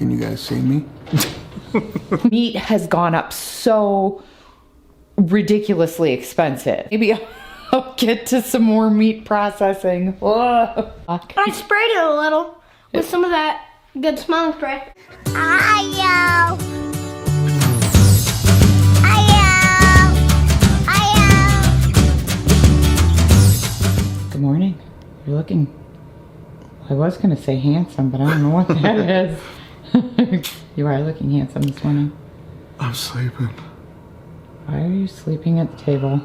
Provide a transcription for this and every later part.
Can you guys see me? Meat has gone up so ridiculously expensive. Maybe I'll get to some more meat processing. Whoa. I sprayed it a little with some of that good smelling spray. Good morning. You're looking, I was gonna say handsome, but I don't know what that is. You are looking handsome this morning. I'm sleeping. Why are you sleeping at the table?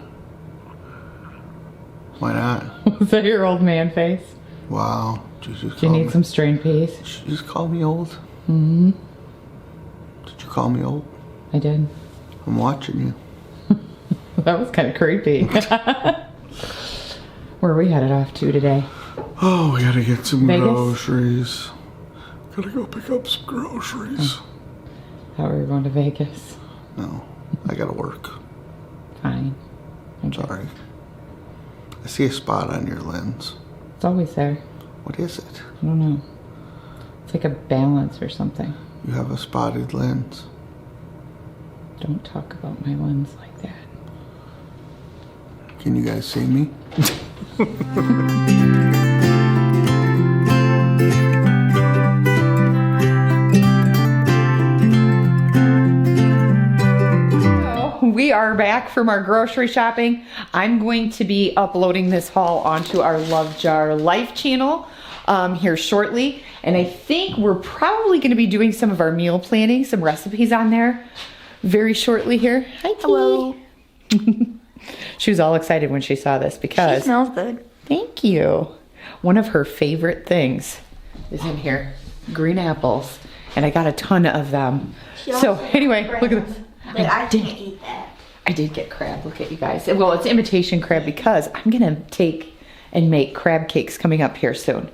Why not? Was that your old man face? Wow. Do you need some strained peas? Did you just call me old? Mm-hmm. Did you call me old? I did. I'm watching you. That was kind of creepy. Where are we headed off to today? Oh, we gotta get some Vegas? groceries. Gotta go pick up some groceries. How are we going to Vegas? No, I gotta work. Fine. I'm sorry. I see a spot on your lens. It's always there. What is it? I don't know. It's like a balance or something. You have a spotted lens. Don't talk about my lens like that. Can you guys see me? We are back from our grocery shopping. I'm going to be uploading this haul onto our Love Jar Life channel here shortly. And I think we're probably going to be doing some of our meal planning, some recipes on there very shortly here. Hi, Kitty. Hello. She was all excited when she saw this because... She smells good. Thank you. One of her favorite things is in here. Green apples. And I got a ton of them. So anyway, look at this. But I can't eat that. I did get crab. Look at you guys. Well, it's imitation crab because I'm going to take and make crab cakes coming up here soon.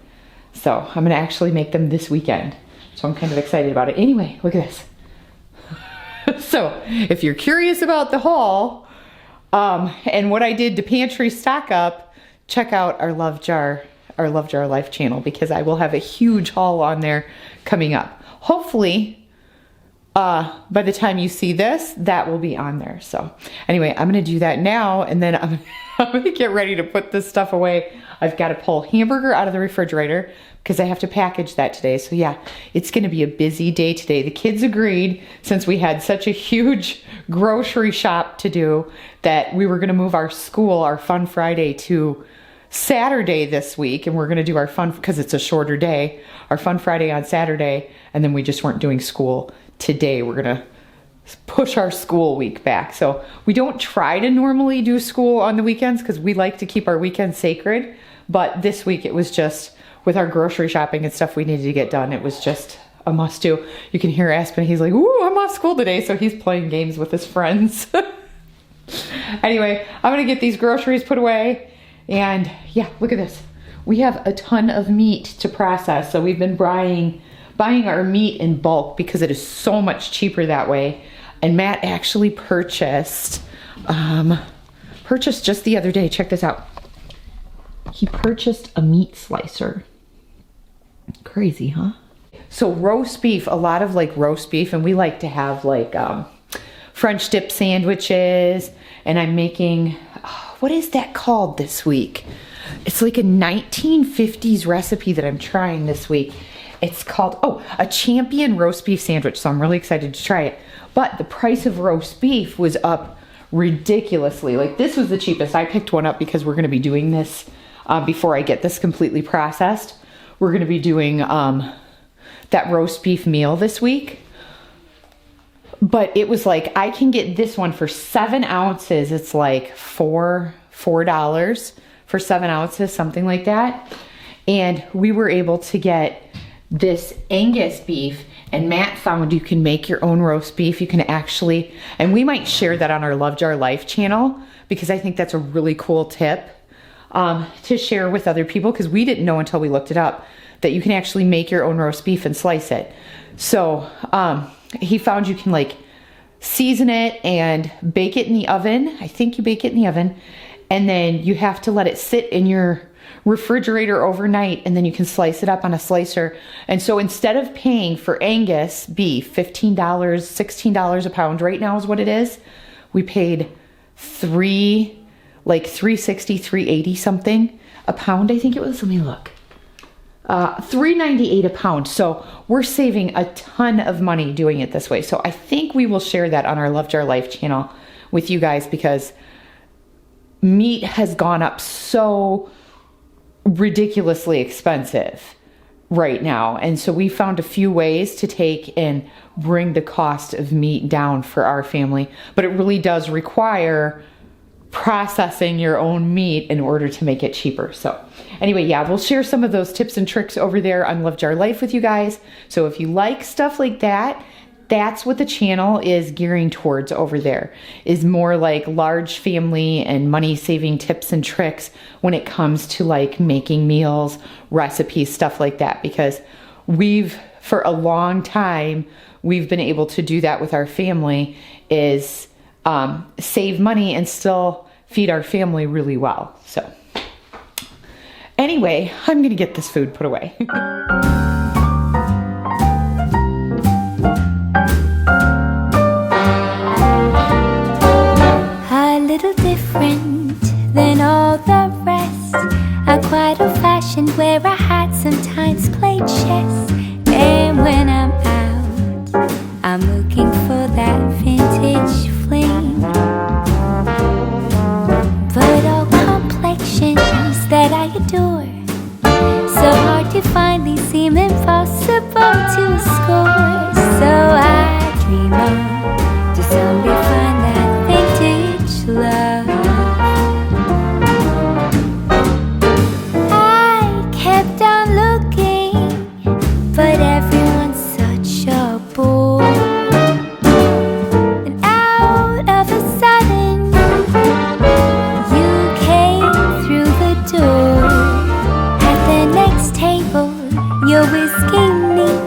So I'm going to actually make them this weekend. So I'm kind of excited about it. Anyway, look at this. So if you're curious about the haul and what I did to pantry stock up, check out our Love Jar Life channel because I will have a huge haul on there coming up. Hopefully, by the time you see this, that will be on there. So anyway, I'm going to do that now. And then I'm going to get ready to put this stuff away. I've got to pull hamburger out of the refrigerator because I have to package that today. So yeah, it's going to be a busy day today. The kids agreed, since we had such a huge grocery shop to do, that we were going to move our school, our Fun Friday, to Saturday this week. And we're going to do our fun, because it's a shorter day, our Fun Friday on Saturday. And then we just weren't doing school today. We're gonna push our school week back. So we don't try to normally do school on the weekends because we like to keep our weekends sacred. But this week it was just, with our grocery shopping and stuff we needed to get done, it was just a must do. You can hear Aspen, he's like, ooh, I'm off school today. So he's playing games with his friends. Anyway, I'm gonna get these groceries put away. And yeah, look at this. We have a ton of meat to process. So we've been buying our meat in bulk because it is so much cheaper that way. And Matt actually purchased just the other day. Check this out. He purchased a meat slicer. Crazy, huh? So roast beef, a lot of like roast beef, and we like to have like French dip sandwiches. And I'm making, what is that called this week? It's like a 1950s recipe that I'm trying this week. It's called, a champion roast beef sandwich. So I'm really excited to try it. But the price of roast beef was up ridiculously. Like this was the cheapest. I picked one up because we're going to be doing this before I get this completely processed. We're going to be doing that roast beef meal this week. But it was like, I can get this one for 7 ounces. It's like $4 for 7 ounces, something like that. And we were able to get this Angus beef, and Matt found you can make your own roast beef. You can actually, and we might share that on our Love Jar Life channel because I think that's a really cool tip to share with other people, because we didn't know until we looked it up that you can actually make your own roast beef and slice it. So he found you can like season it and bake it in the oven. I think you bake it in the oven, and then you have to let it sit in your refrigerator overnight, and then you can slice it up on a slicer. And so instead of paying for Angus beef $15, $16 a pound, right now is what it is, we paid $360, $380 something a pound. I think it was, let me look. $3.98 a pound. So we're saving a ton of money doing it this way. So I think we will share that on our Loved Our Life channel with you guys, because meat has gone up so ridiculously expensive right now. And so we found a few ways to take and bring the cost of meat down for our family, but it really does require processing your own meat in order to make it cheaper. So anyway, yeah, we'll share some of those tips and tricks over there on Loved Our Life with you guys. So if you like stuff like that, that's what the channel is gearing towards over there, is more like large family and money saving tips and tricks when it comes to like making meals, recipes, stuff like that. Because for a long time, we've been able to do that with our family, is save money and still feed our family really well. So anyway, I'm gonna get this food put away. A little different than all the rest. I'm quite old-fashioned, where I had sometimes played chess. And when I'm out, I'm looking for that vintage fling. But all complexions that I adore, so hard to find, these seem impossible to score. So I dream on to someday find that vintage love. I kept on looking, but everyone's such a bore. And out of a sudden, you came through the door. At the next table, your whiskey neat,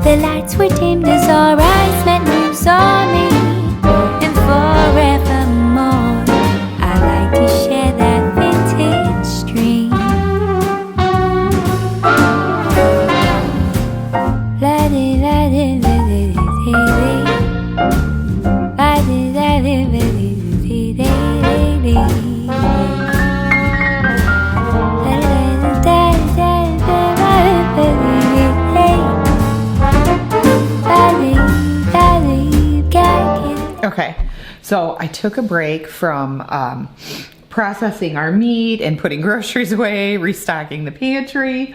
the lights were dimmed as our eyes met, moves on me. And forevermore, I like to share that vintage dream. Okay, so I took a break from processing our meat and putting groceries away, restocking the pantry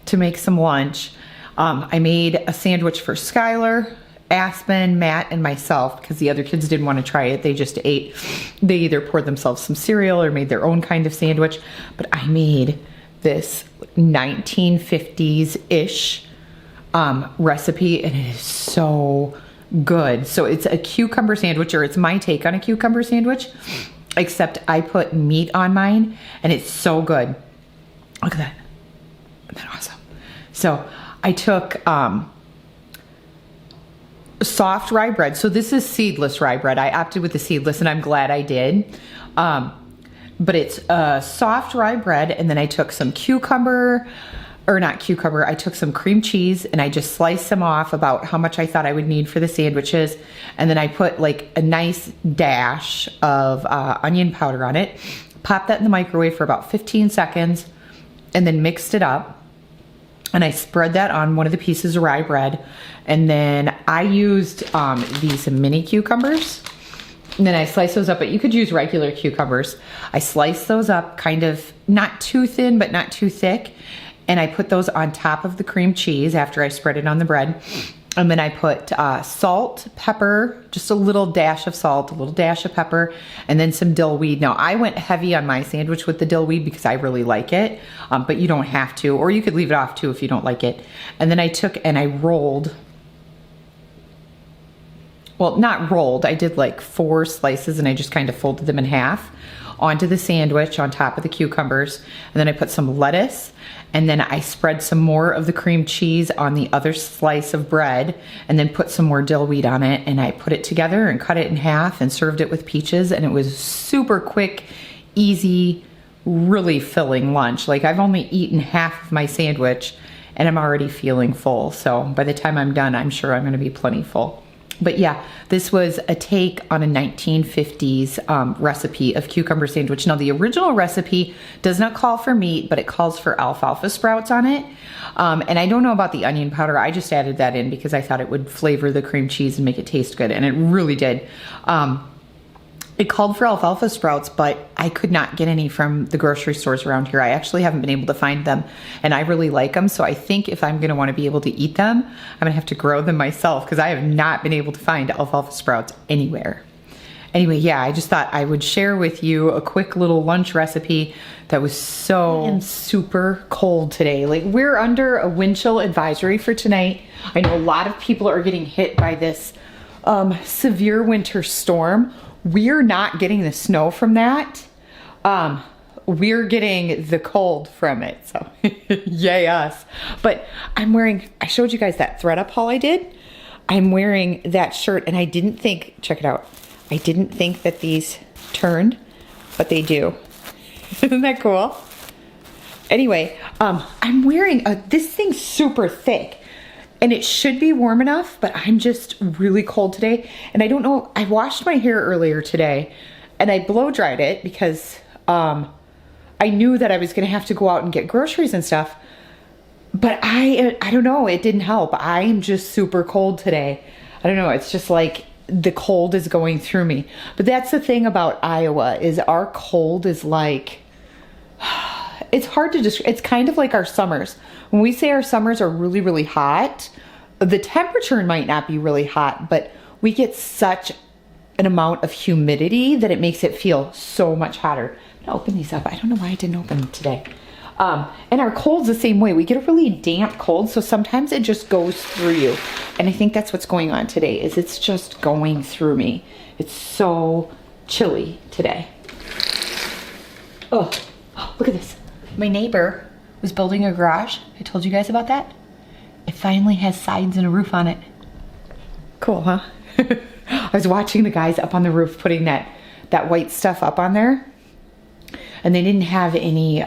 to make some lunch. I made a sandwich for Skylur, Aspen, Matt, and myself, because the other kids didn't want to try it. They just ate. They either poured themselves some cereal or made their own kind of sandwich. But I made this 1950s-ish recipe, and it is so good. So it's a cucumber sandwich, or it's my take on a cucumber sandwich, except I put meat on mine, and it's so good. Look at that. Isn't that awesome? So I took soft rye bread. So this is seedless rye bread. I opted with the seedless, and I'm glad I did. But it's soft rye bread, and then I took some I took some cream cheese, and I just sliced them off about how much I thought I would need for the sandwiches. And then I put like a nice dash of onion powder on it, popped that in the microwave for about 15 seconds, and then mixed it up. And I spread that on one of the pieces of rye bread. And then I used these mini cucumbers. And then I sliced those up, but you could use regular cucumbers. I sliced those up kind of not too thin, but not too thick. And I put those on top of the cream cheese after I spread it on the bread. And then I put salt, pepper, just a little dash of salt, a little dash of pepper, and then some dill weed. Now, I went heavy on my sandwich with the dill weed because I really like it, but you don't have to, or you could leave it off too if you don't like it. And then I took and I rolled, well, not rolled, I did like 4 slices, and I just kind of folded them in half onto the sandwich on top of the cucumbers. And then I put some lettuce, and then I spread some more of the cream cheese on the other slice of bread, and then put some more dill weed on it. And I put it together and cut it in half and served it with peaches. And it was super quick, easy really filling lunch. Like I've only eaten half of my sandwich and I'm already feeling full. So by the time I'm done, I'm sure I'm gonna be plenty full. But yeah, this was a take on a 1950s recipe of cucumber sandwich. Now the original recipe does not call for meat, but it calls for alfalfa sprouts on it. And I don't know about the onion powder. I just added that in because I thought it would flavor the cream cheese and make it taste good. And it really did. It called for alfalfa sprouts, but I could not get any from the grocery stores around here. I actually haven't been able to find them, and I really like them. So I think if I'm gonna wanna be able to eat them, I'm gonna have to grow them myself because I have not been able to find alfalfa sprouts anywhere. Anyway, yeah, I just thought I would share with you a quick little lunch recipe that was so super cold today. Like we're under a wind chill advisory for tonight. I know a lot of people are getting hit by this severe winter storm. We're not getting the snow from that. We're getting the cold from it, so yay us. But I'm wearing, I showed you guys that thread up haul I did. I'm wearing that shirt and I didn't think, check it out. I didn't think that these turned, but they do. Isn't that cool? Anyway, I'm wearing this thing's super thick. And it should be warm enough, but I'm just really cold today. And I don't know, I washed my hair earlier today and I blow dried it because I knew that I was gonna have to go out and get groceries and stuff. But I don't know, it didn't help. I am just super cold today. I don't know, it's just like the cold is going through me. But that's the thing about Iowa is our cold is like, it's hard to describe. It's kind of like our summers. When we say our summers are really, really hot, the temperature might not be really hot, but we get such an amount of humidity that it makes it feel so much hotter. I'm gonna open these up. I don't know why I didn't open them today. And our cold's the same way. We get a really damp cold, so sometimes it just goes through you. And I think that's what's going on today, is it's just going through me. It's so chilly today. Oh, look at this. My neighbor was building a garage. I told you guys about that. It finally has sides and a roof on it. Cool, huh? I was watching the guys up on the roof putting that white stuff up on there. And they didn't have any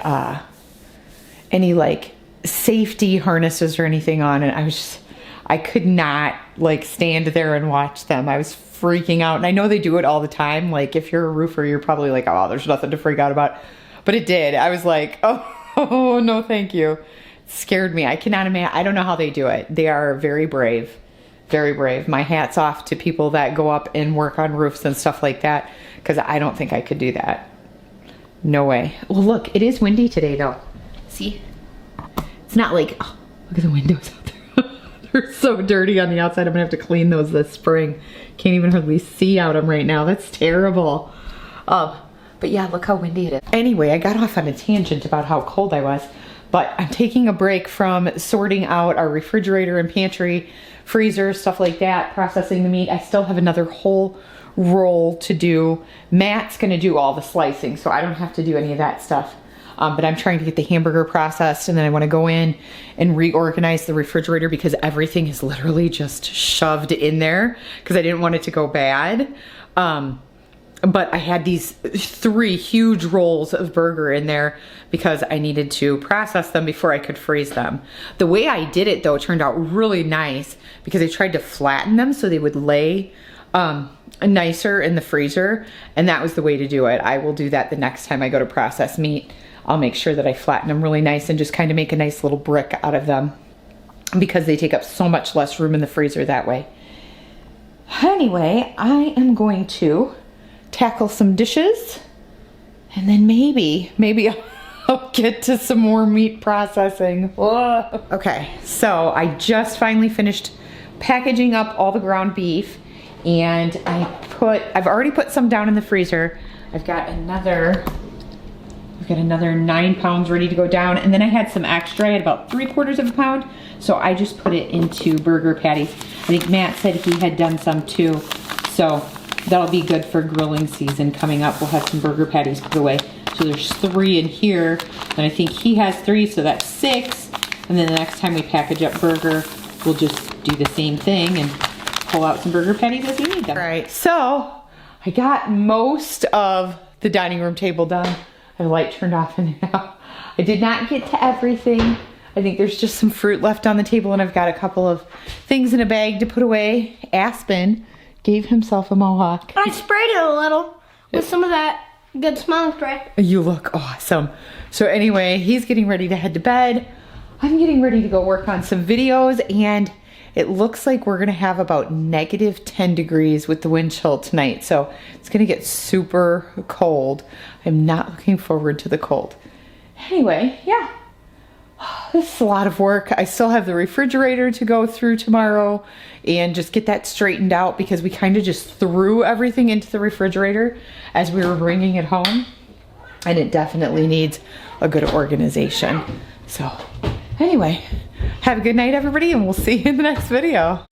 like safety harnesses or anything on. And I could not like stand there and watch them. I was freaking out. And I know they do it all the time. Like if you're a roofer, you're probably like, oh, there's nothing to freak out about. But it did. I was like, oh no, thank you. It scared me. I cannot imagine. I don't know how they do it. They are very brave. Very brave. My hat's off to people that go up and work on roofs and stuff like that, because I don't think I could do that. No way. Well, look, it is windy today though. See? It's not like, oh, look at the windows out there. They're so dirty on the outside. I'm gonna have to clean those this spring. Can't even hardly see out them right now. That's terrible. But yeah, look how windy it is. Anyway, I got off on a tangent about how cold I was, but I'm taking a break from sorting out our refrigerator and pantry, freezer, stuff like that, processing the meat. I still have another whole roll to do. Matt's gonna do all the slicing, so I don't have to do any of that stuff. But I'm trying to get the hamburger processed, and then I wanna go in and reorganize the refrigerator because everything is literally just shoved in there because I didn't want it to go bad. But I had these 3 huge rolls of burger in there because I needed to process them before I could freeze them. The way I did it though turned out really nice because I tried to flatten them so they would lay nicer in the freezer, and that was the way to do it. I will do that the next time I go to process meat. I'll make sure that I flatten them really nice and just kind of make a nice little brick out of them because they take up so much less room in the freezer that way. Anyway, I am going to tackle some dishes and then maybe I'll get to some more meat processing. Whoa. Okay, so I just finally finished packaging up all the ground beef, and I've already put some down in the freezer. I've got another 9 pounds ready to go down, and then I had some extra. I had about 3/4 of a pound, so I just put it into burger patties. I think Matt said he had done some too, so that'll be good for grilling season coming up. We'll have some burger patties put away. So there's 3 in here, and I think he has 3, so that's 6. And then the next time we package up burger, we'll just do the same thing and pull out some burger patties as we need them. All right, so I got most of the dining room table done. I have the light turned off and now. I did not get to everything. I think there's just some fruit left on the table and I've got a couple of things in a bag to put away. Aspen gave himself a mohawk. I sprayed it a little with some of that good smelling spray. You look awesome. So anyway, he's getting ready to head to bed. I'm getting ready to go work on some videos, and it looks like we're gonna have about -10 degrees with the wind chill tonight. So it's gonna get super cold. I'm not looking forward to the cold. Anyway, yeah. This is a lot of work. I still have the refrigerator to go through tomorrow and just get that straightened out because we kind of just threw everything into the refrigerator as we were bringing it home. And it definitely needs a good organization. So anyway, have a good night, everybody, and we'll see you in the next video.